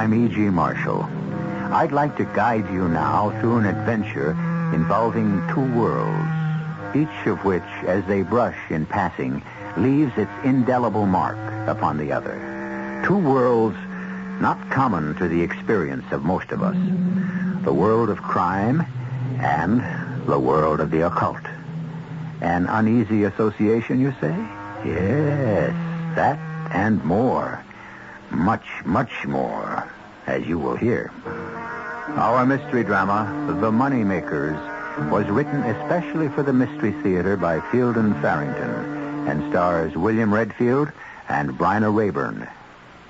I'm E.G. Marshall. I'd like to guide you now through an adventure involving two worlds, each of which, as they brush in passing, leaves its indelible mark upon the other. Two worlds not common to the experience of most of us. The world of crime and the world of the occult. An uneasy association, you say? Yes, that and more. Much, much more, as you will hear. Our mystery drama, The Moneymakers, was written especially for the Mystery Theater by Fielden Farrington and stars William Redfield and Bryna Rayburn.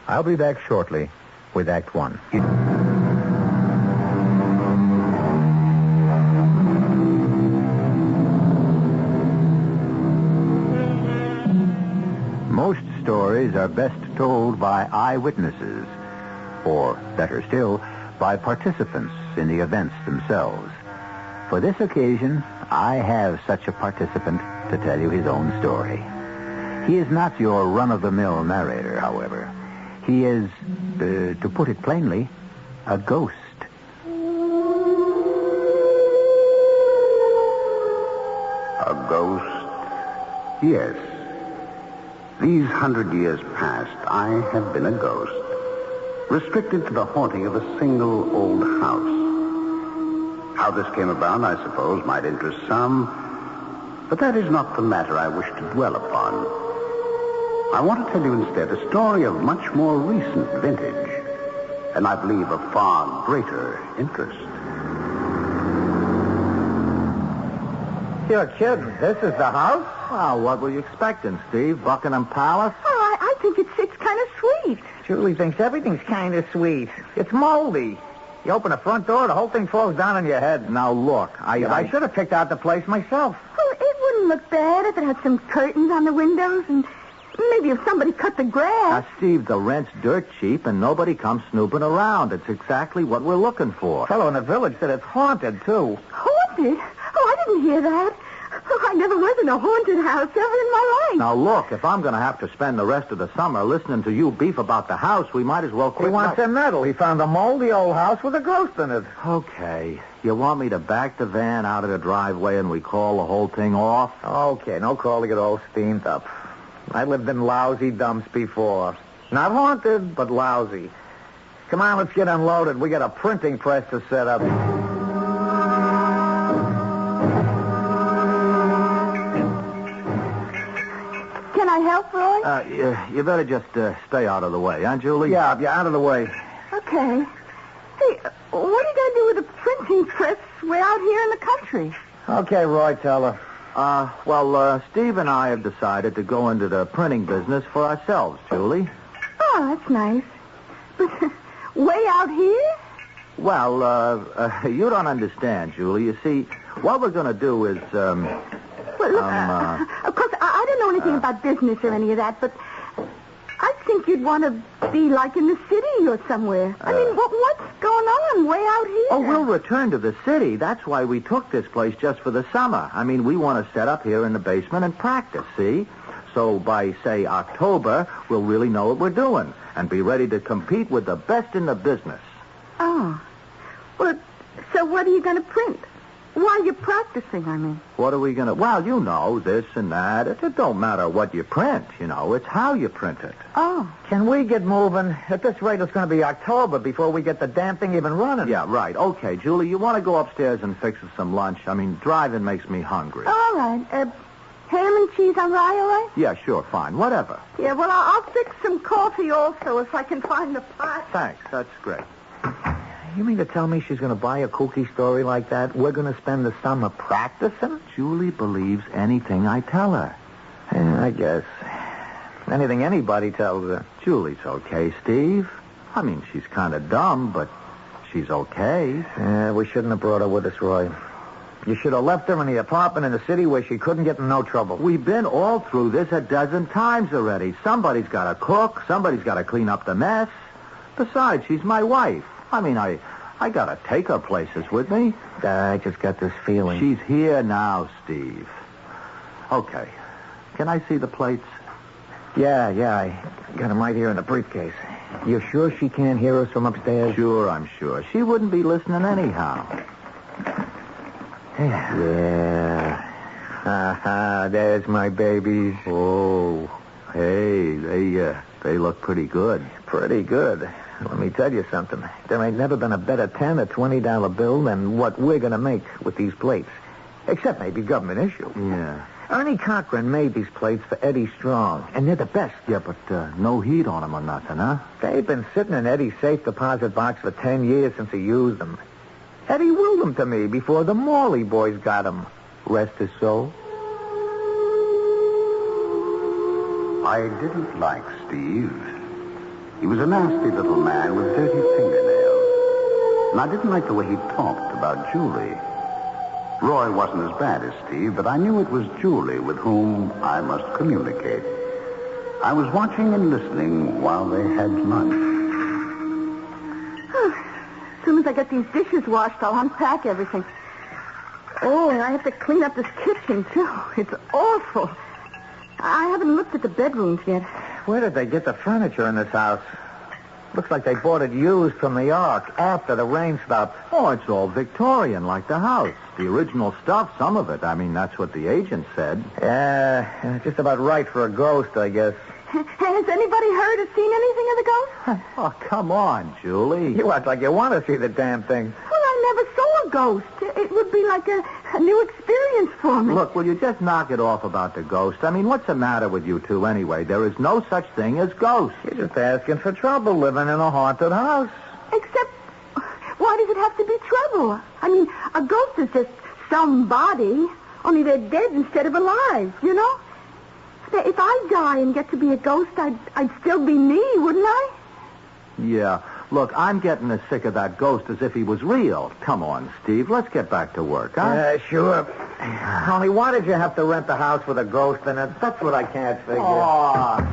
I'll be back shortly with Act One. Most stories are best told by eyewitnesses, or, better still, by participants in the events themselves. For this occasion, I have such a participant to tell you his own story. He is not your run-of-the-mill narrator, however. He is, to put it plainly, a ghost. A ghost? Yes. These 100 years past, I have been a ghost, restricted to the haunting of a single old house. How this came about, I suppose, might interest some, but that is not the matter I wish to dwell upon. I want to tell you instead a story of much more recent vintage, and I believe of far greater interest. You're kidding. This is the house? Well, what were you expecting, Steve? Buckingham Palace? Oh, I think it's kind of sweet. Julie thinks everything's kind of sweet. It's moldy. You open the front door, the whole thing falls down on your head. Now, look, I should have picked out the place myself. Oh, it wouldn't look bad if it had some curtains on the windows and maybe if somebody cut the grass. Now, Steve, the rent's dirt cheap and nobody comes snooping around. It's exactly what we're looking for. A fellow in the village said it's haunted, too. Haunted? Oh, I didn't hear that. Oh, I never was in a haunted house ever in my life. Now, look, if I'm going to have to spend the rest of the summer listening to you beef about the house, we might as well quit. He wants a medal. He found a moldy old house with a ghost in it. Okay. You want me to back the van out of the driveway and we call the whole thing off? Okay, no call to get all steamed up. I lived in lousy dumps before. Not haunted, but lousy. Come on, let's get unloaded. We got a printing press to set up. Can I help, Roy? You better just stay out of the way, huh, Julie? Yeah, out of the way. Okay. Hey, what are you going to do with a printing press way out here in the country? Okay, Roy, tell her. Steve and I have decided to go into the printing business for ourselves, Julie. Oh, that's nice. But way out here? Well, you don't understand, Julie. You see, what we're going to do is, Well, look, of course, I don't know anything about business or any of that, but I think you'd want to be like in the city or somewhere. I mean, what's going on way out here? Oh, we'll return to the city. That's why we took this place just for the summer. I mean, we want to set up here in the basement and practice, see? So by, say, October, we'll really know what we're doing and be ready to compete with the best in the business. Oh. Well, so what are you going to print? While you're practicing, I mean. What are we going to... Well, you know, this and that. It don't matter what you print, you know. It's how you print it. Oh. Can we get moving? At this rate, it's going to be October before we get the damn thing even running. Yeah, right. Okay, Julie, you want to go upstairs and fix us some lunch? I mean, driving makes me hungry. All right. Ham and cheese on rye, all right? Yeah, sure, fine. Whatever. Yeah, well, I'll fix some coffee also if I can find the pot. Thanks. That's great. You mean to tell me she's going to buy a kooky story like that? We're going to spend the summer practicing? Julie believes anything I tell her. Yeah, I guess. Anything anybody tells her. Julie's okay, Steve. I mean, she's kind of dumb, but she's okay. Yeah, we shouldn't have brought her with us, Roy. You should have left her in the apartment in the city where she couldn't get in no trouble. We've been all through this a dozen times already. Somebody's got to cook. Somebody's got to clean up the mess. Besides, she's my wife. I mean, I got to take her places with me. I just got this feeling. She's here now, Steve. Okay. Can I see the plates? Yeah, I got them right here in the briefcase. You sure she can't hear us from upstairs? Sure, I'm sure. She wouldn't be listening anyhow. Yeah. There's my babies. Oh, hey, they look pretty good. Pretty good. Let me tell you something. There ain't never been a better $10 or $20 bill than what we're going to make with these plates. Except maybe government issue. Yeah. Ernie Cochran made these plates for Eddie Strong, and they're the best. Yeah, but no heat on them or nothing, huh? They've been sitting in Eddie's safe deposit box for 10 years since he used them. Eddie willed them to me before the Morley boys got them. Rest his soul. I didn't like Steve. He was a nasty little man with dirty fingernails. And I didn't like the way he talked about Julie. Roy wasn't as bad as Steve, but I knew it was Julie with whom I must communicate. I was watching and listening while they had lunch. As soon as I get these dishes washed, I'll unpack everything. Oh, and I have to clean up this kitchen, too. It's awful. I haven't looked at the bedrooms yet. Where did they get the furniture in this house? Looks like they bought it used from the Ark after the rain stopped. Oh, it's all Victorian, like the house. The original stuff, some of it. I mean, that's what the agent said. Yeah, just about right for a ghost, I guess. Has anybody heard or seen anything of the ghost? Oh, come on, Julie. You act like you want to see the damn thing. Well, I never saw a ghost. It would be like a new experience for me. Look, will you just knock it off about the ghost? I mean, what's the matter with you two anyway? There is no such thing as ghosts. You're just asking for trouble living in a haunted house. Except, why does it have to be trouble? I mean, a ghost is just somebody, only they're dead instead of alive, you know? If I die and get to be a ghost, I'd still be me, wouldn't I? Yeah. Look, I'm getting as sick of that ghost as if he was real. Come on, Steve. Let's get back to work, huh? Sure. Tony, why did you have to rent the house with a ghost in it? That's what I can't figure. Oh.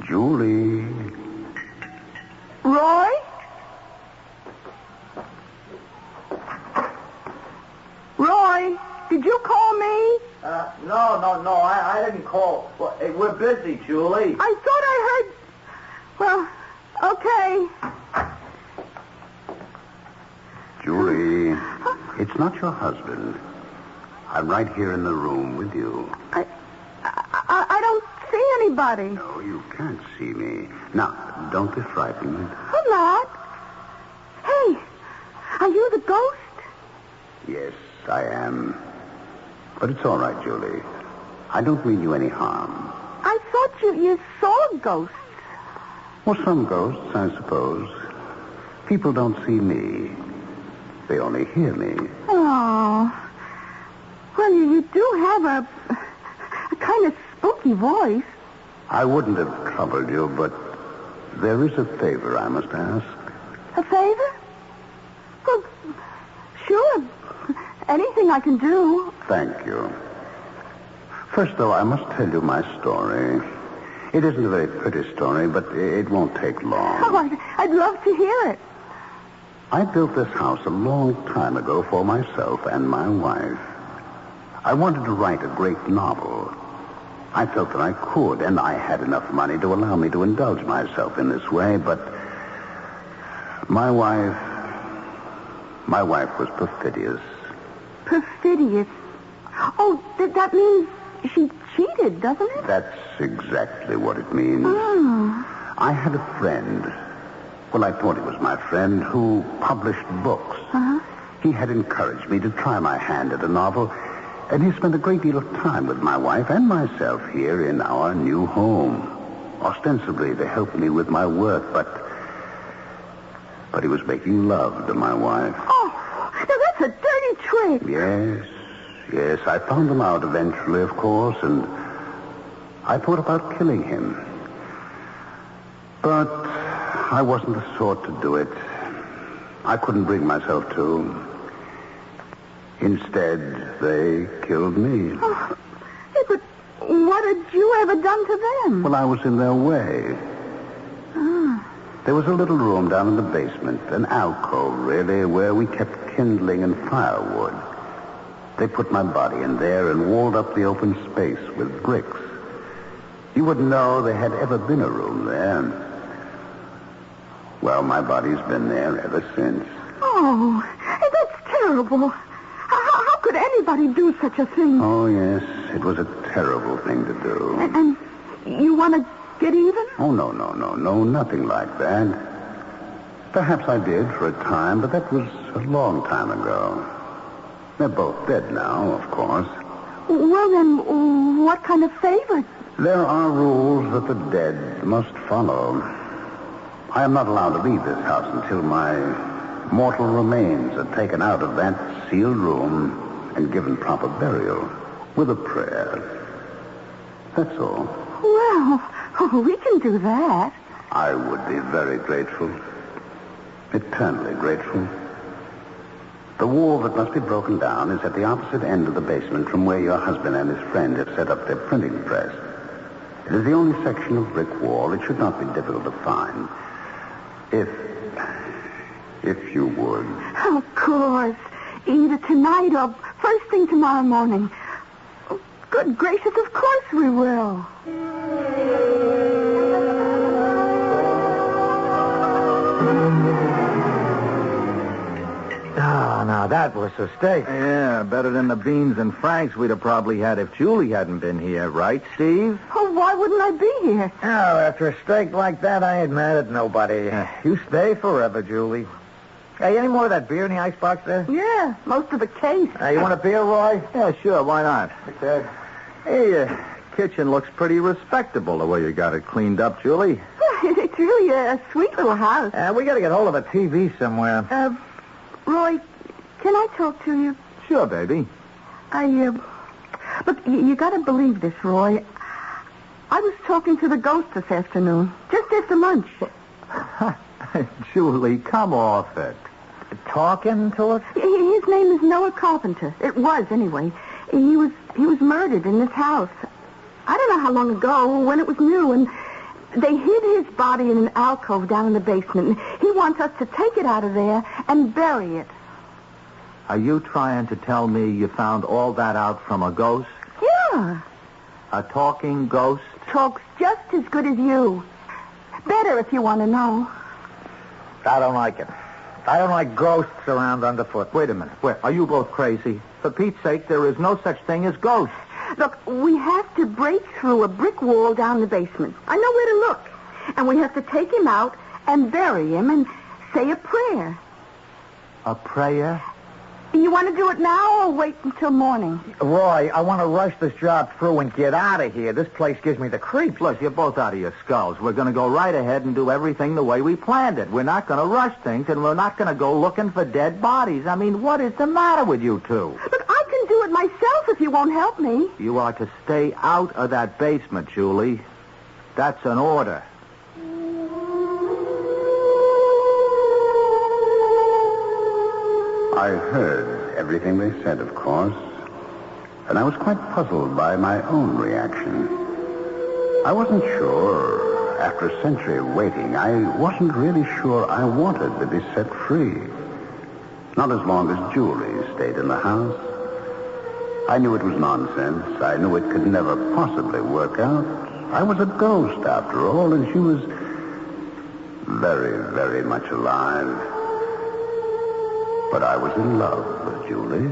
Julie. Roy? Roy, did you call me? No. I didn't call. Well, hey, we're busy, Julie. I thought I heard... Well, okay. Julie, it's not your husband. I'm right here in the room with you. I don't see anybody. No, you can't see me. Now, don't be frightened. I'm not. Hey, are you the ghost? Yes, I am. But it's all right, Julie. I don't mean you any harm. I thought you saw ghosts. Well, some ghosts, I suppose. People don't see me. They only hear me. Oh. Well, you do have a kind of spooky voice. I wouldn't have troubled you, but there is a favor I must ask. A favor? Well, sure. Anything I can do. Thank you. First, though, I must tell you my story. It isn't a very pretty story, but it won't take long. Oh, I'd love to hear it. I built this house a long time ago for myself and my wife. I wanted to write a great novel. I felt that I could, and I had enough money to allow me to indulge myself in this way, but my wife was perfidious. Perfidious? Oh, that means she cheated, doesn't it? That's exactly what it means. Oh. I had a friend. Well, I thought he was my friend who published books. Uh-huh. He had encouraged me to try my hand at a novel, and he spent a great deal of time with my wife and myself here in our new home, ostensibly to help me with my work, but he was making love to my wife. Oh, now that's a dirty trick. Yes, I found him out eventually, of course, and I thought about killing him. But I wasn't the sort to do it. I couldn't bring myself to. Instead, they killed me. Oh, yeah, but what had you ever done to them? Well, I was in their way. There was a little room down in the basement, an alcove, really, where we kept kindling and firewood. They put my body in there and walled up the open space with bricks. You wouldn't know there had ever been a room there. Well, my body's been there ever since. Oh, that's terrible. How could anybody do such a thing? Oh, yes, it was a terrible thing to do. And you want to get even? Oh, no, nothing like that. Perhaps I did for a time, but that was a long time ago. They're both dead now, of course. Well, then, what kind of favor? There are rules that the dead must follow. I am not allowed to leave this house until my mortal remains are taken out of that sealed room and given proper burial with a prayer. That's all. Well, we can do that. I would be very grateful. Eternally grateful. The wall that must be broken down is at the opposite end of the basement from where your husband and his friend have set up their printing press. It is the only section of brick wall. It should not be difficult to find. If you would. Of course. Either tonight or first thing tomorrow morning. Oh, good gracious, of course we will. Oh, now that was a steak. Yeah, better than the beans and franks we'd have probably had if Julie hadn't been here, right, Steve? Oh, why wouldn't I be here? Oh, after a steak like that, I ain't mad at nobody. You stay forever, Julie. Hey, any more of that beer in the icebox there? Yeah, most of the case. You want a beer, Roy? Yeah, sure. Why not? Okay. Hey, kitchen looks pretty respectable the way you got it cleaned up, Julie. It's really a sweet little house. We got to get hold of a TV somewhere. Roy, can I talk to you? Sure, baby. Look, you got to believe this, Roy. I was talking to the ghost this afternoon, just after lunch. Julie, come off it. Talking to it? His name is Noah Carpenter. It was, anyway. He was murdered in this house. I don't know how long ago, when it was new, and they hid his body in an alcove down in the basement. He wants us to take it out of there and bury it. Are you trying to tell me you found all that out from a ghost? Yeah. A talking ghost? Talks just as good as you. Better if you want to know. I don't like it. I don't like ghosts around underfoot. Wait a minute. Are you both crazy? For Pete's sake, there is no such thing as ghosts. Look, we have to break through a brick wall down the basement. I know where to look. And we have to take him out and bury him and say a prayer. A prayer? You want to do it now or wait until morning? Roy, I want to rush this job through and get out of here. This place gives me the creeps. Look, you're both out of your skulls. We're going to go right ahead and do everything the way we planned it. We're not going to rush things, and we're not going to go looking for dead bodies. I mean, what is the matter with you two? Look, I can do it myself if you won't help me. You are to stay out of that basement, Julie. That's an order. I heard everything they said, of course, and I was quite puzzled by my own reaction. I wasn't sure, after a century of waiting, I wasn't really sure I wanted to be set free. Not as long as Julie stayed in the house. I knew it was nonsense. I knew it could never possibly work out. I was a ghost, after all, and she was very, very much alive. But I was in love with Julie.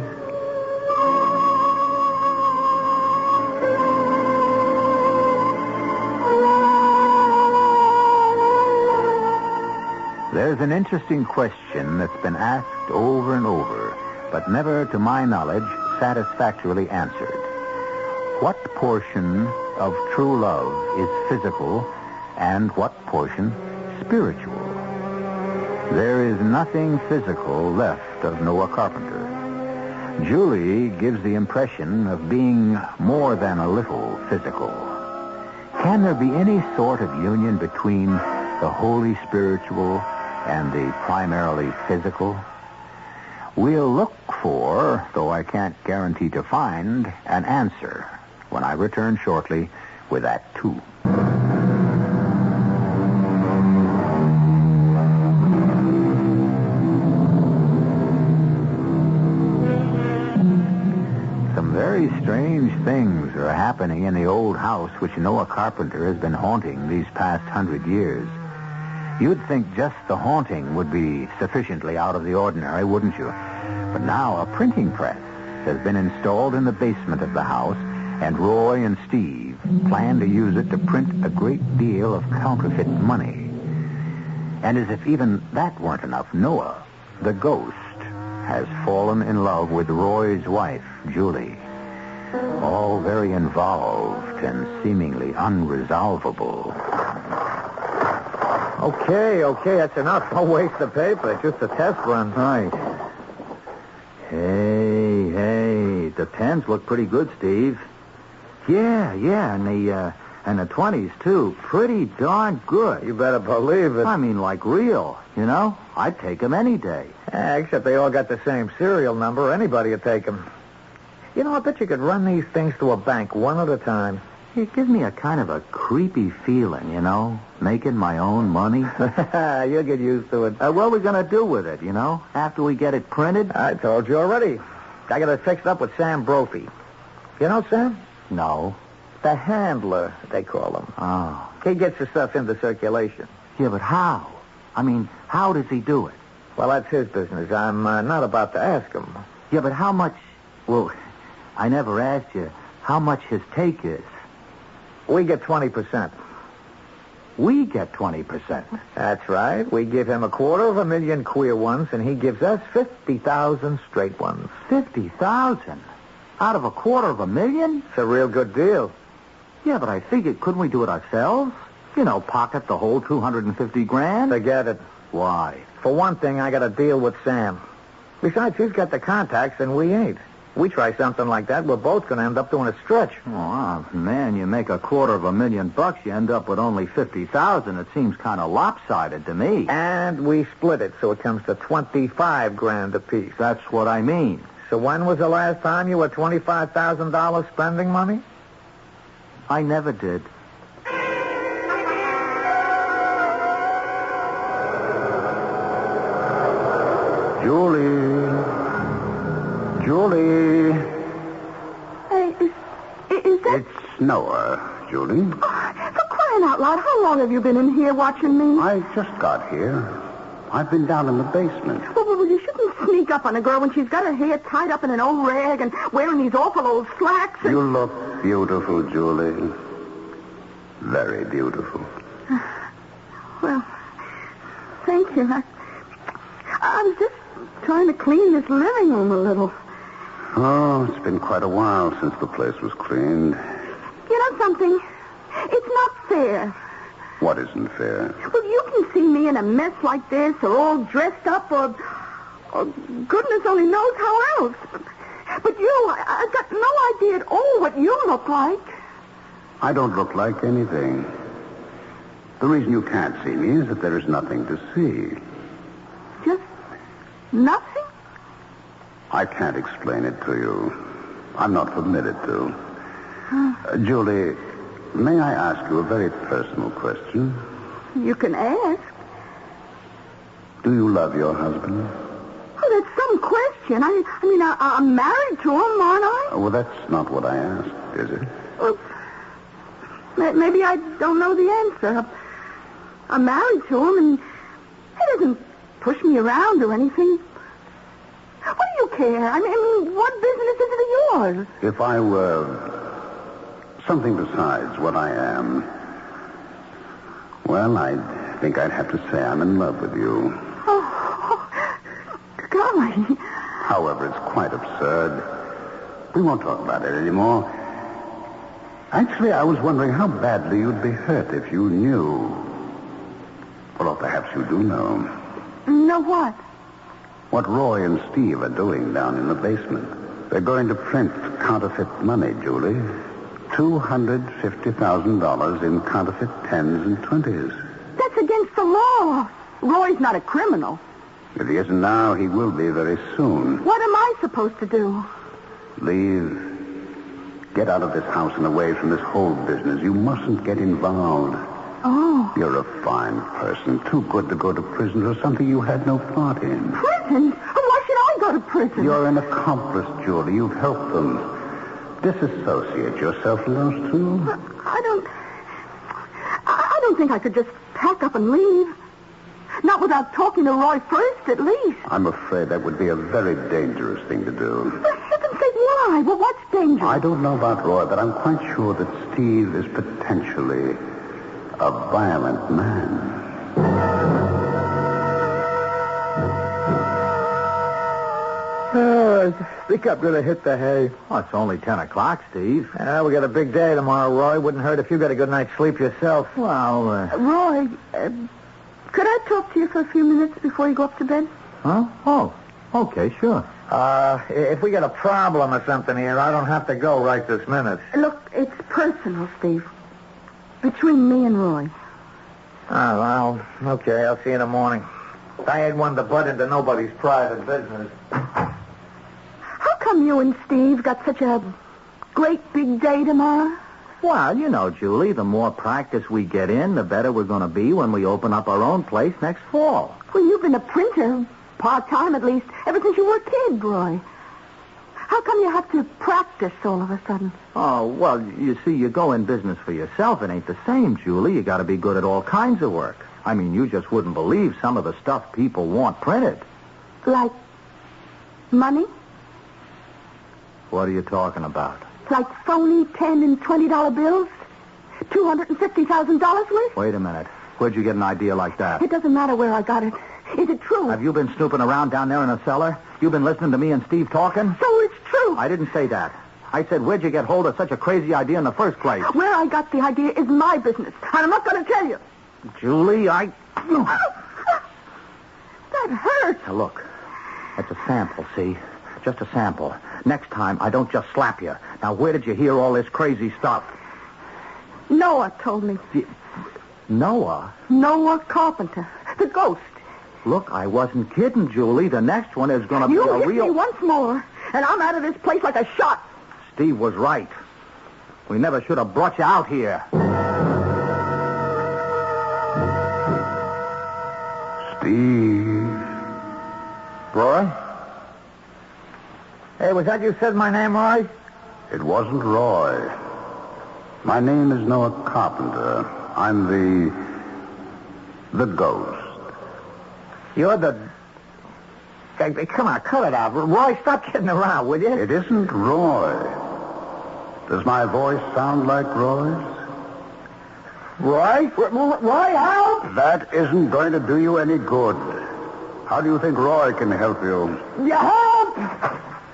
There's an interesting question that's been asked over and over, but never, to my knowledge, satisfactorily answered. What portion of true love is physical and what portion spiritual? There is nothing physical left of Noah Carpenter. Julie gives the impression of being more than a little physical. Can there be any sort of union between the wholly spiritual and the primarily physical? We'll look for, though I can't guarantee to find, an answer when I return shortly with Act 2. Very strange things are happening in the old house which Noah Carpenter has been haunting these past 100 years. You'd think just the haunting would be sufficiently out of the ordinary, wouldn't you? But now a printing press has been installed in the basement of the house, and Roy and Steve plan to use it to print a great deal of counterfeit money. And as if even that weren't enough, Noah, the ghost, has fallen in love with Roy's wife, Julie. All very involved and seemingly unresolvable. Okay, that's enough. No waste of paper. Just a test run. Right. Hey, the 10s look pretty good, Steve. Yeah, and the 20s, too. Pretty darn good. You better believe it. I mean, like real, you know? I'd take them any day. Except they all got the same serial number. Anybody would take them. You know, I bet you could run these things to a bank one at a time. It gives me a kind of a creepy feeling, you know? Making my own money. You'll get used to it. What are we going to do with it, you know? After we get it printed? I told you already. I got it fixed up with Sam Brophy. You know Sam? No. The handler, they call him. Oh. He gets the stuff into circulation. Yeah, but how? I mean, how does he do it? Well, that's his business. I'm not about to ask him. Yeah, but how much... Well, I never asked you how much his take is. We get 20%. We get 20%. That's right. We give him 250,000 queer ones, and he gives us 50,000 straight ones. 50,000? Out of 250,000? It's a real good deal. Yeah, but I figured, couldn't we do it ourselves? You know, pocket the whole 250 grand? Forget it. Why? For one thing, I got a deal with Sam. Besides, he's got the contacts, and we ain't. We try something like that, we're both going to end up doing a stretch. Oh, man, you make $250,000, you end up with only 50,000. It seems kind of lopsided to me. And we split it, so it comes to 25 grand apiece. That's what I mean. So when was the last time you were $25,000 spending money? I never did. Julie. Hey, is that... It's Noah, Julie. Oh, for crying out loud, how long have you been in here watching me? I just got here. I've been down in the basement. Well, you shouldn't sneak up on a girl when she's got her hair tied up in an old rag and wearing these awful old slacks. And... You look beautiful, Julie. Very beautiful. Well, thank you. I was just trying to clean this living room a little. Oh, it's been quite a while since the place was cleaned. You know something? It's not fair. What isn't fair? Well, you can see me in a mess like this, or all dressed up, or goodness only knows how else. But you, I've got no idea at all what you look like. I don't look like anything. The reason you can't see me is that there is nothing to see. Just nothing? I can't explain it to you. I'm not permitted to. Julie, may I ask you a very personal question? You can ask. Do you love your husband? Oh, that's some question. I mean, I'm married to him, aren't I? Well, that's not what I asked, is it? Well, maybe I don't know the answer. I'm married to him, and he doesn't push me around or anything. What do you care? I mean, what business is it of yours? If I were something besides what I am, well, I think I'd have to say I'm in love with you. Oh, golly. However, it's quite absurd. We won't talk about it anymore. Actually, I was wondering how badly you'd be hurt if you knew. Well, or perhaps you do know. Know what? What Roy and Steve are doing down in the basement. They're going to print counterfeit money, Julie. $250,000 in counterfeit 10s and 20s. That's against the law. Roy's not a criminal. If he isn't now, he will be very soon. What am I supposed to do? Leave. Get out of this house and away from this whole business. You mustn't get involved. Oh. You're a fine person, too good to go to prison for something you had no part in. Prison? Why should I go to prison? You're an accomplice, Julie. You've helped them. disassociate yourself from those two? I don't think I could just pack up and leave. Not without talking to Roy first, at least. I'm afraid that would be a very dangerous thing to do. For heaven's sake, why? Well, what's dangerous? I don't know about Roy, but I'm quite sure that Steve is potentially a violent man. I think I'm going to hit the hay. Oh, it's only 10 o'clock, Steve. We got a big day tomorrow, Roy. Wouldn't hurt if you got a good night's sleep yourself. Well, Roy, could I talk to you for a few minutes before you go up to bed? Huh? Oh, okay, sure. If we got a problem or something here, I don't have to go right this minute. Look, it's personal, Steve. Between me and Roy. Oh, well, okay. I'll see you in the morning. I ain't one to butt into nobody's private business. How come you and Steve got such a great big day tomorrow? Well, you know, Julie, the more practice we get in, the better we're going to be when we open up our own place next fall. Well, you've been a printer, part-time at least, ever since you were a kid, Roy. How come you have to practice all of a sudden? Oh, well, you see, you go in business for yourself. It ain't the same, Julie. You got to be good at all kinds of work. I mean, you just wouldn't believe some of the stuff people want printed. Like money? What are you talking about? Like phony $10 and $20 bills? $250,000 worth? Wait a minute. Where'd you get an idea like that? It doesn't matter where I got it. Is it true? Have you been snooping around down there in the cellar? You've been listening to me and Steve talking? So it's true. I didn't say that. I said, where'd you get hold of such a crazy idea in the first place? Where I got the idea is my business, and I'm not going to tell you. Julie, That hurts. Now, look, that's a sample, see? Just a sample. Next time, I don't just slap you. Now, where did you hear all this crazy stuff? Noah told me. Noah? Noah Carpenter. The ghost. Look, I wasn't kidding, Julie. The next one is going to be You a hit real... me once more, and I'm out of this place like a shot. Steve was right. We never should have brought you out here. Steve. Roy? Hey, was that you said my name, Roy? It wasn't Roy. My name is Noah Carpenter. I'm the ghost. You're the... Hey, come on, cut it out. Roy, stop kidding around, will you? It isn't Roy. Does my voice sound like Roy's? Roy? Roy, help! That isn't going to do you any good. How do you think Roy can help you? You help!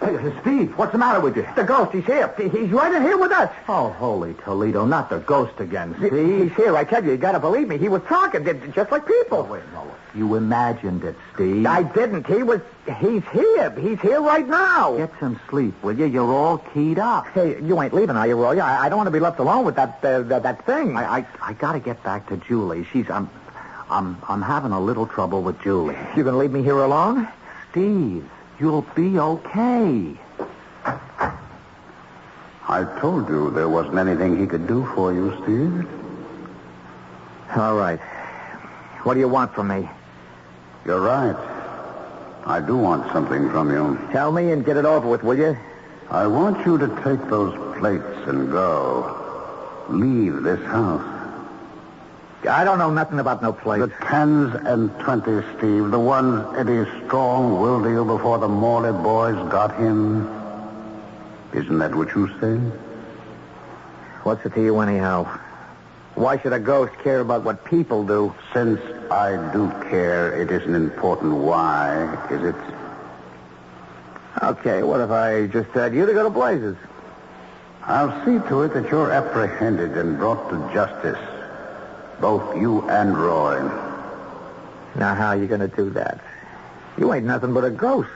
Hey, Steve, what's the matter with you? The ghost, he's here. He's right in here with us. Oh, holy Toledo, not the ghost again, He's Steve. here, I tell you gotta believe me. He was talking, just like people. Oh, wait, no. You imagined it, Steve. I didn't. He's here. He's here right now. Get some sleep, will you? You're all keyed up. Hey, you ain't leaving, are you, Roy? I don't want to be left alone with that thing. I gotta get back to Julie. I'm having a little trouble with Julie. You gonna leave me here alone? Steve, you'll be okay. I told you there wasn't anything he could do for you, Steve. All right. What do you want from me? You're right. I do want something from you. Tell me and get it over with, will you? I want you to take those plates and go. Leave this house. I don't know nothing about no place. The 10s and 20s, Steve. The ones Eddie Strong willed to you before the Morley boys got him. Isn't that what you said? What's it to you anyhow? Why should a ghost care about what people do? Since I do care, it isn't important why, is it? Okay, what if I just said you to go to blazes? I'll see to it that you're apprehended and brought to justice. Both you and Roy. Now, how are you going to do that? You ain't nothing but a ghost.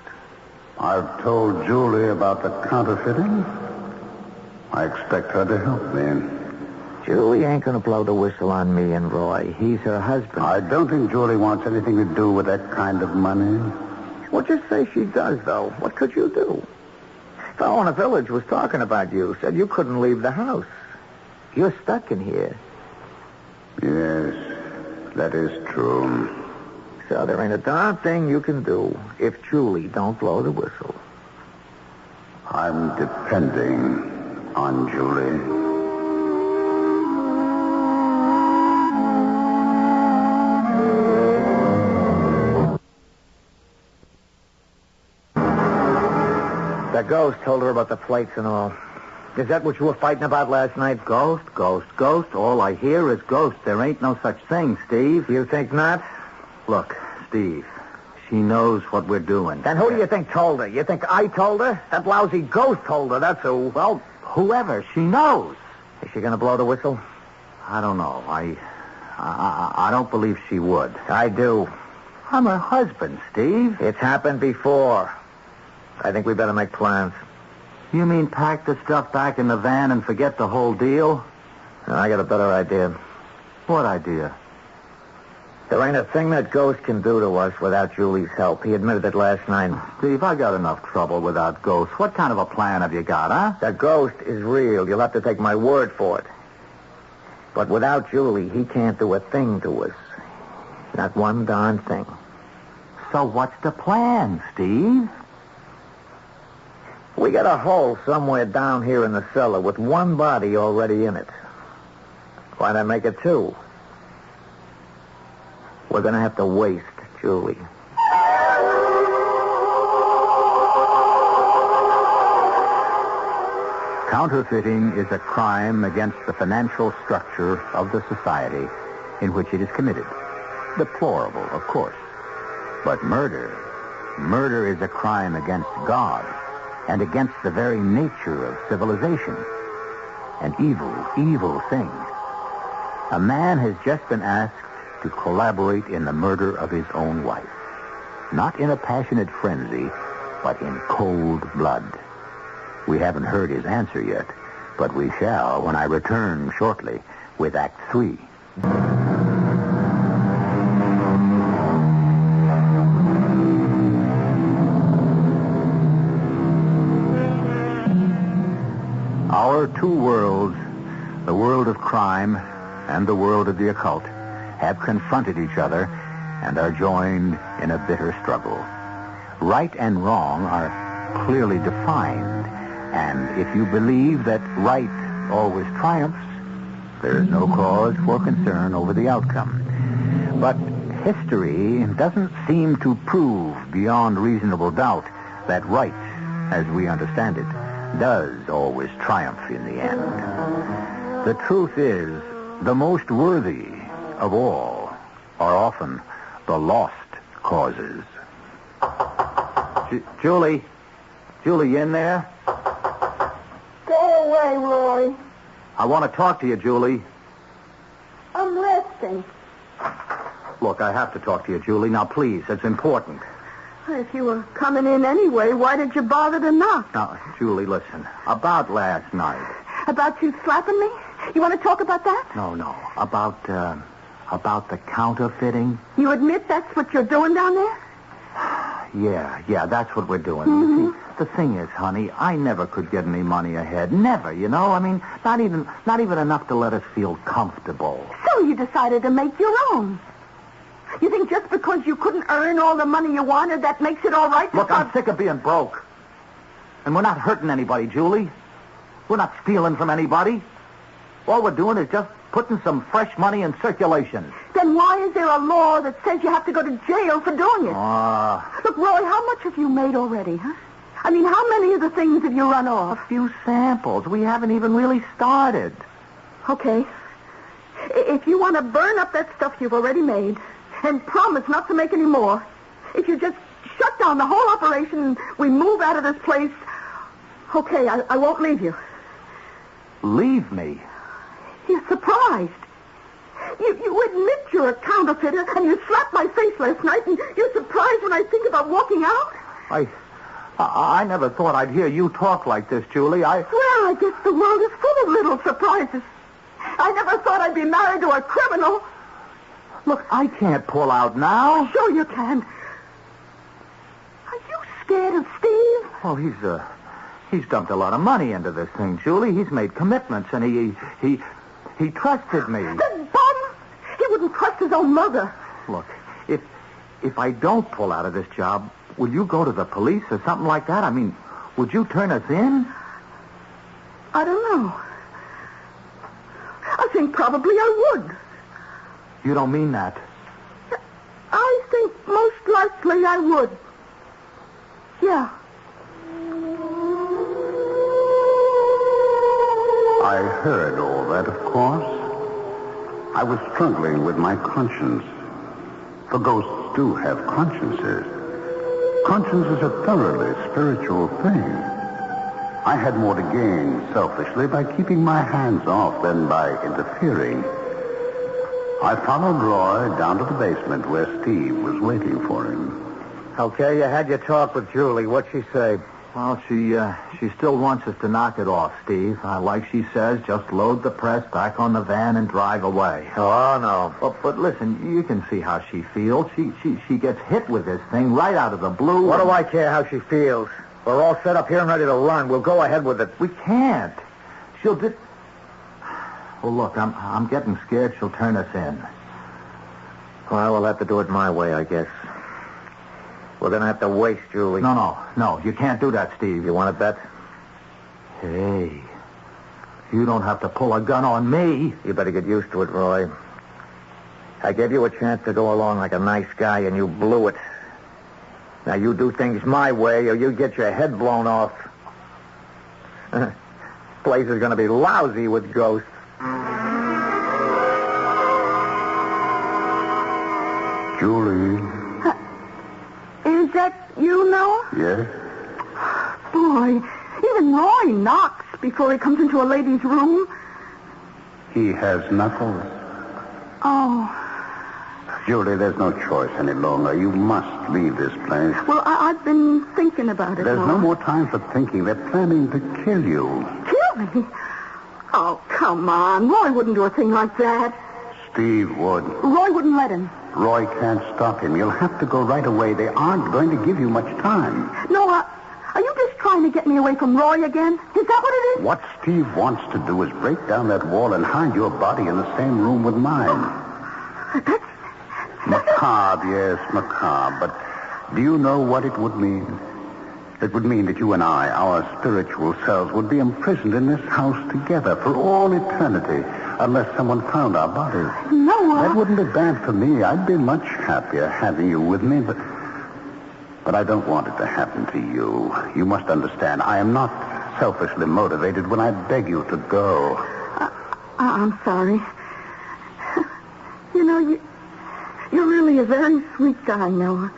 I've told Julie about the counterfeiting. I expect her to help me. Julie ain't going to blow the whistle on me and Roy. He's her husband. I don't think Julie wants anything to do with that kind of money. Well, just say she does, though. What could you do? A fellow in the village was talking about you. Said you couldn't leave the house. You're stuck in here. Yes, that is true. So there ain't a darn thing you can do if Julie don't blow the whistle. I'm depending on Julie. The ghost told her about the plates and all. Is that what you were fighting about last night? Ghost, ghost, ghost. All I hear is ghost. There ain't no such thing, Steve. You think not? Look, Steve, she knows what we're doing. Then who do you think told her? You think I told her? That lousy ghost told her, that's who. Well, whoever, she knows. Is she going to blow the whistle? I don't know. I don't believe she would. I do. I'm her husband, Steve. It's happened before. I think we better make plans. You mean pack the stuff back in the van and forget the whole deal? I got a better idea. What idea? There ain't a thing that ghost can do to us without Julie's help. He admitted it last night. Steve, I got enough trouble without ghosts. What kind of a plan have you got, huh? The ghost is real. You'll have to take my word for it. But without Julie, he can't do a thing to us. Not one darn thing. So what's the plan, Steve? We got a hole somewhere down here in the cellar with one body already in it. Why not make it two? We're going to have to waste Julie. Counterfeiting is a crime against the financial structure of the society in which it is committed. Deplorable, of course. But murder is a crime against God and against the very nature of civilization. An evil thing. A man has just been asked to collaborate in the murder of his own wife. Not in a passionate frenzy, but in cold blood. We haven't heard his answer yet, but we shall when I return shortly with Act 3. Our two worlds, the world of crime and the world of the occult, have confronted each other and are joined in a bitter struggle. Right and wrong are clearly defined, and if you believe that right always triumphs, there is no cause for concern over the outcome. But history doesn't seem to prove beyond reasonable doubt that right, as we understand it, does always triumph in the end. The truth is, the most worthy of all are often the lost causes. Julie, you in there? Go away, Roy. I want to talk to you, Julie. I'm resting. Look, I have to talk to you, Julie. Now, please, it's important. If you were coming in anyway, why did you bother to knock? Now, Julie, listen. About last night. About you slapping me? You want to talk about that? No. About the counterfeiting. You admit that's what you're doing down there? Yeah, that's what we're doing. Mm-hmm. You see, the thing is, honey, I never could get any money ahead. Never, you know? I mean, not even enough to let us feel comfortable. So you decided to make your own. You think just because you couldn't earn all the money you wanted, that makes it all right? Look, I'm sick of being broke. And we're not hurting anybody, Julie. We're not stealing from anybody. All we're doing is just putting some fresh money in circulation. Then why is there a law that says you have to go to jail for doing it? Look, Roy, how much have you made already, huh? I mean, how many of the things have you run off? A few samples. We haven't even really started. Okay. If you want to burn up that stuff you've already made and promise not to make any more, if you just shut down the whole operation and we move out of this place, okay, I won't leave you. Leave me? You're surprised. You admit you're a counterfeiter, and you slapped my face last night, and you're surprised when I think about walking out? I never thought I'd hear you talk like this, Julie. Well, I guess the world is full of little surprises. I never thought I'd be married to a criminal. Look, I can't pull out now. Sure you can. Are you scared of Steve? Oh, he's dumped a lot of money into this thing, Julie. He's made commitments, and he trusted me. The bum! He wouldn't trust his own mother. Look, if I don't pull out of this job, will you go to the police or something like that? I mean, would you turn us in? I don't know. I think probably I would. You don't mean that. I think most likely I would. Yeah. I heard all that, of course. I was struggling with my conscience. For ghosts do have consciences. Conscience is a thoroughly spiritual thing. I had more to gain selfishly by keeping my hands off than by interfering. I followed Roy down to the basement where Steve was waiting for him. Okay, you had your talk with Julie. What'd she say? Well, she still wants us to knock it off, Steve. Like she says, just load the press back on the van and drive away. Oh, no. But listen, you can see how she feels. She gets hit with this thing right out of the blue. What do I care how she feels? We're all set up here and ready to run. We'll go ahead with it. We can't. She'll just... Well, look, I'm getting scared she'll turn us in. Well, we'll have to do it my way, I guess. We're going to have to waste Julie. No. You can't do that, Steve. You want to bet? Hey, you don't have to pull a gun on me. You better get used to it, Roy. I gave you a chance to go along like a nice guy, and you blew it. Now, you do things my way, or you get your head blown off. Place is going to be lousy with ghosts. Julie. Is that you, Noah? Yes? Boy, even Roy knocks before he comes into a lady's room. He has knuckles. Oh. Julie, there's no choice any longer. You must leave this place. Well, I've been thinking about it, There's Noah. no more time for thinking. They're planning to kill you. Kill me? Oh, come on. Roy wouldn't do a thing like that. Steve would. Roy wouldn't let him. Roy can't stop him. You'll have to go right away. They aren't going to give you much time. Noah, are you just trying to get me away from Roy again? Is that what it is? What Steve wants to do is break down that wall and hide your body in the same room with mine. That's... Macabre, yes, macabre. But do you know what it would mean? It would mean that you and I, our spiritual selves, would be imprisoned in this house together for all eternity unless someone found our bodies. Noah. That wouldn't be bad for me. I'd be much happier having you with me, but I don't want it to happen to you. You must understand, I am not selfishly motivated when I beg you to go. I'm sorry. You know, you're really a very sweet guy, Noah.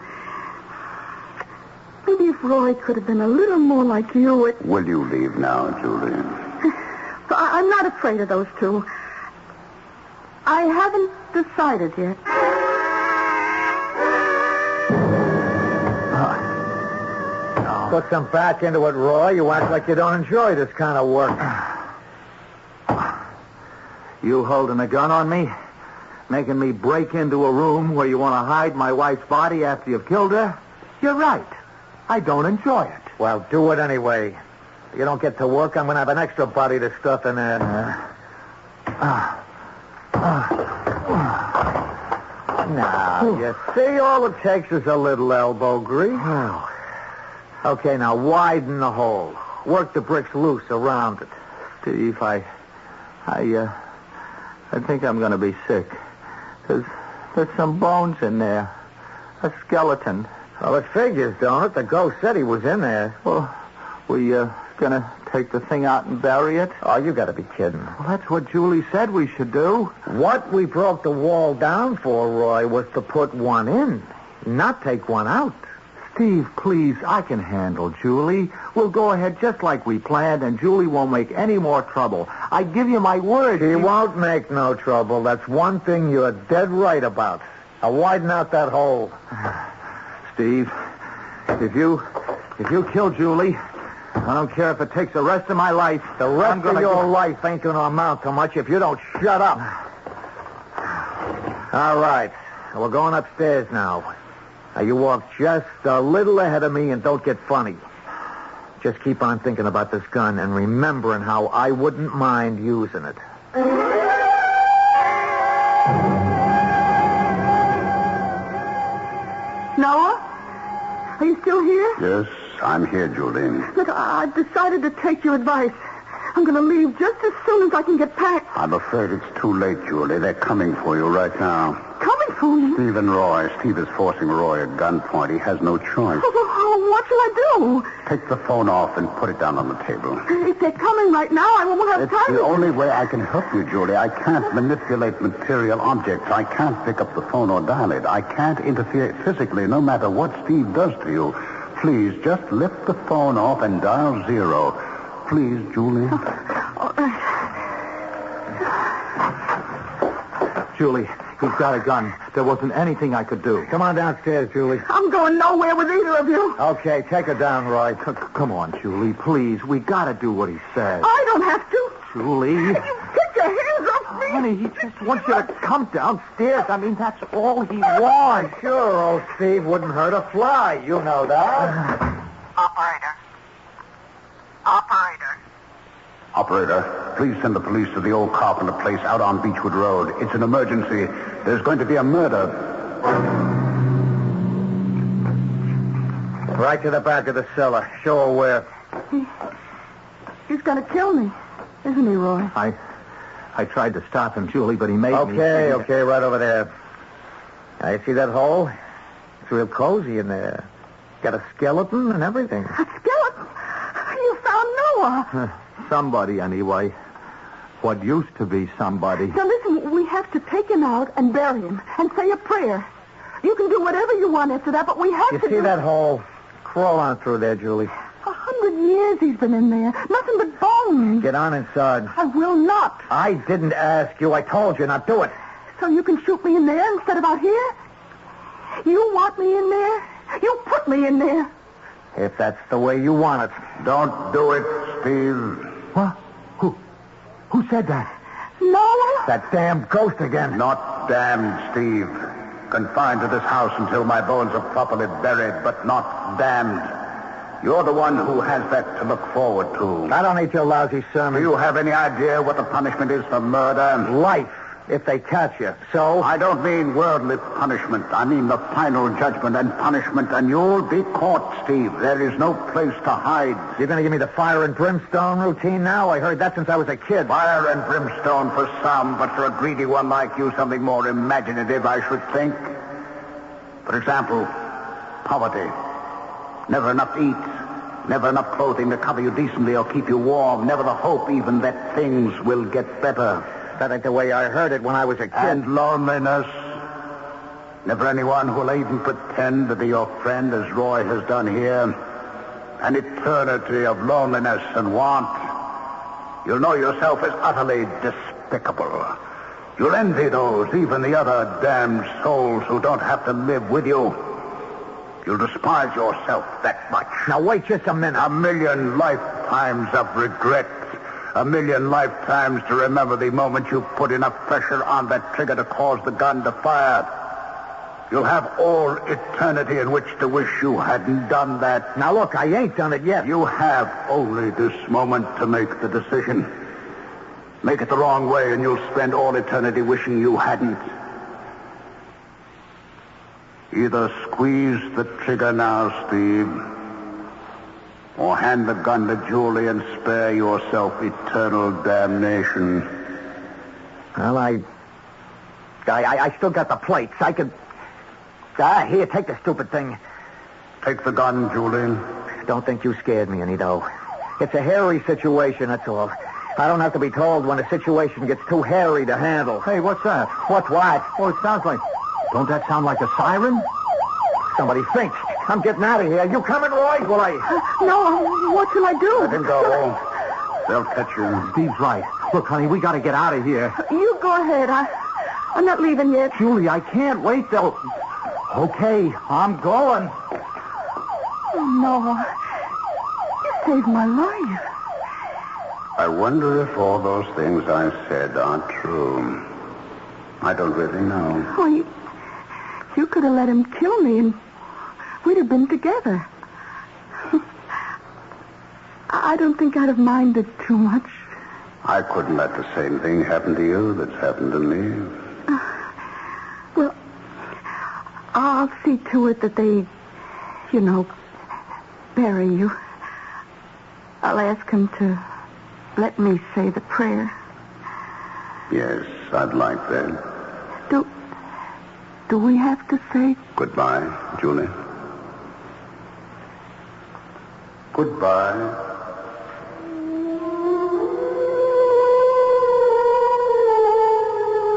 Maybe if Roy could have been a little more like you, it... Will you leave now, Julie? I'm not afraid of those two. I haven't decided yet. Put some back into it, Roy. You act like you don't enjoy this kind of work. You holding a gun on me? Making me break into a room where you want to hide my wife's body after you've killed her? You're right. I don't enjoy it. Well, do it anyway. If you don't get to work, I'm going to have an extra body to stuff in there. Now, you see, all it takes is a little elbow grease. Okay, now widen the hole. Work the bricks loose around it. Steve, I think I'm going to be sick. There's some bones in there. A skeleton. Well, it figures, don't it? The ghost said he was in there. Well, we gonna take the thing out and bury it? Oh, you gotta be kidding. Well, that's what Julie said we should do. What we broke the wall down for, Roy, was to put one in, not take one out. Steve, please, I can handle Julie. We'll go ahead just like we planned, and Julie won't make any more trouble. I give you my word. She won't make no trouble. That's one thing you're dead right about. Now widen out that hole. Steve, if you kill Julie, I don't care if it takes the rest of my life. The rest of your life ain't going to amount to much if you don't shut up. All right. We're going upstairs now. Now, you walk just a little ahead of me and don't get funny. Just keep on thinking about this gun and remembering how I wouldn't mind using it. Noah? Are you still here? Yes, I'm here, Julie. Look, I've decided to take your advice. I'm going to leave just as soon as I can get packed. I'm afraid it's too late, Julie. They're coming for you right now. Coming for me? Steve and Roy. Steve is forcing Roy at gunpoint. He has no choice. Oh, what shall I do? Take the phone off and put it down on the table. If they're coming right now, I won't have It's time. the only way I can help you, Julie. I can't manipulate material objects. I can't pick up the phone or dial it. I can't interfere physically, no matter what Steve does to you. Please, just lift the phone off and dial 0. Please, Julie. Julie, he's got a gun. There wasn't anything I could do. Come on downstairs, Julie. I'm going nowhere with either of you. Okay, take her down, Roy. Come on, Julie, please. We gotta do what he says. I don't have to. Julie. You take your hands off me. Honey, he just wants you to come downstairs. I mean, that's all he wants. Sure, old Steve wouldn't hurt a fly. You know that. Operator, please send the police to the old Carpenter place out on Beechwood Road. It's an emergency. There's going to be a murder. Right to the back of the cellar. Show her where. He's going to kill me, isn't he, Roy? I tried to stop him, Julie, but he made me. Okay, right over there. Now, you see that hole? It's real cozy in there. Got a skeleton and everything. A skeleton? You found Noah. Somebody, anyway. What used to be somebody. Now, listen, we have to take him out and bury him and say a prayer. You can do whatever you want after that, but we have You to see that hole? Crawl on through there, Julie. 100 years he's been in there. Nothing but bones. Get on inside. I will not. I didn't ask you. I told you. Now do it. So you can shoot me in there instead of out here? You want me in there? You put me in there. If that's the way you want it. Don't do it, Steve. What? Who said that? Noah? That damn ghost again. Not damned, Steve. Confined to this house until my bones are properly buried, but not damned. You're the one who has that to look forward to. I don't need your lousy Do sermon. you have any idea what the punishment is for murder? Life, if they catch you. So? I don't mean worldly punishment. I mean the final judgment and punishment, and you'll be caught, Steve. There is no place to hide. You're going to give me the fire and brimstone routine now? I heard that since I was a kid. Fire and brimstone for some, but for a greedy one like you, something more imaginative, I should think. For example, poverty. Never enough to eat. Never enough clothing to cover you decently or keep you warm. Never the hope even that things will get better. That ain't the way I heard it when I was a kid. And loneliness. Never anyone who'll even pretend to be your friend as Roy has done here. An eternity of loneliness and want. You'll know yourself as utterly despicable. You'll envy those, even the other damned souls who don't have to live with you. You'll despise yourself that much. Now, wait just a minute. 1,000,000 lifetimes of regret. 1,000,000 lifetimes to remember the moment you put enough pressure on that trigger to cause the gun to fire. You'll have all eternity in which to wish you hadn't done that. Now, look, I ain't done it yet. You have only this moment to make the decision. Make it the wrong way and you'll spend all eternity wishing you hadn't. Either squeeze the trigger now, Steve, or hand the gun to Julie and spare yourself eternal damnation. Well, I still got the plates. I could... here, take the stupid thing. Take the gun, Julie. Don't think you scared me any, though. It's a hairy situation, that's all. I don't have to be told when a situation gets too hairy to handle. Hey, what's that? What's what? Oh, it sounds like... Don't that sound like a siren? Somebody thinks. I'm getting out of here. You coming, Roy? Will I... No, what shall I do? Let him go. They'll catch you. Steve's right. Look, honey, we got to get out of here. You go ahead. I'm not leaving yet. Julie, I can't wait till... Okay, I'm going. Oh, no. You saved my life. I wonder if all those things I said are true. I don't really know. Oh, you could have let him kill me and we'd have been together. I don't think I'd have minded too much. I couldn't let the same thing happen to you that's happened to me. Well, I'll see to it that they, bury you. I'll ask him to let me say the prayer? Yes, I'd like that. Do we have to say... Goodbye, Julie. Goodbye.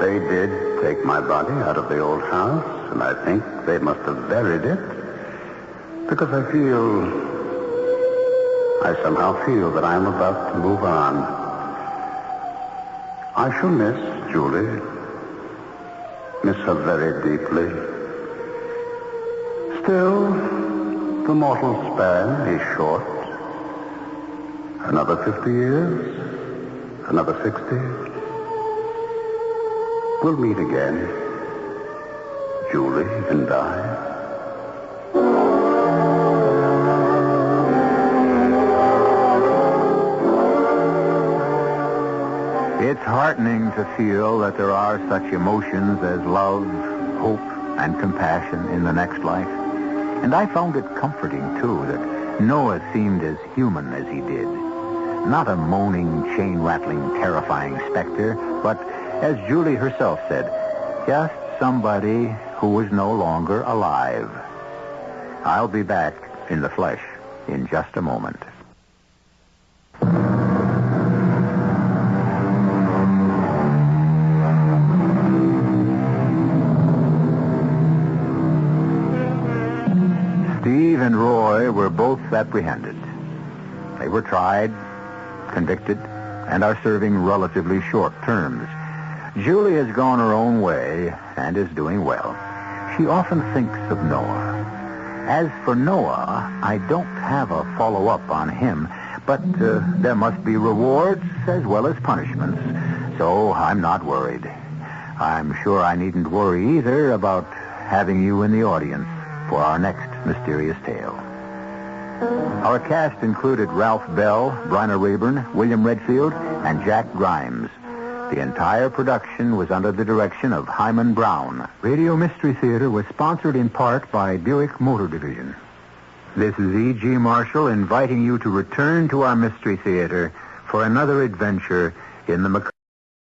They did take my body out of the old house, and I think they must have buried it, because I somehow feel that I'm about to move on. I shall miss Julie. Miss her very deeply. Still, the mortal span is short. Another 50 years, another 60. We'll meet again, Julie and I. It's heartening to feel that there are such emotions as love, hope, and compassion in the next life. And I found it comforting, too, that Noah seemed as human as he did. Not a moaning, chain-rattling, terrifying specter, but, as Julie herself said, just somebody who was no longer alive. I'll be back in the flesh in just a moment. Steve and Roy were both apprehended. They were tried, convicted, and are serving relatively short terms. Julie has gone her own way and is doing well. She often thinks of Noah. As for Noah, I don't have a follow-up on him, but there must be rewards as well as punishments, so I'm not worried. I'm sure I needn't worry either about having you in the audience for our next mysterious tale. Our cast included Ralph Bell, Bryna Rayburn, William Redfield, and Jack Grimes. The entire production was under the direction of Hyman Brown. Radio Mystery Theater was sponsored in part by Buick Motor Division. This is E.G. Marshall inviting you to return to our Mystery Theater for another adventure in the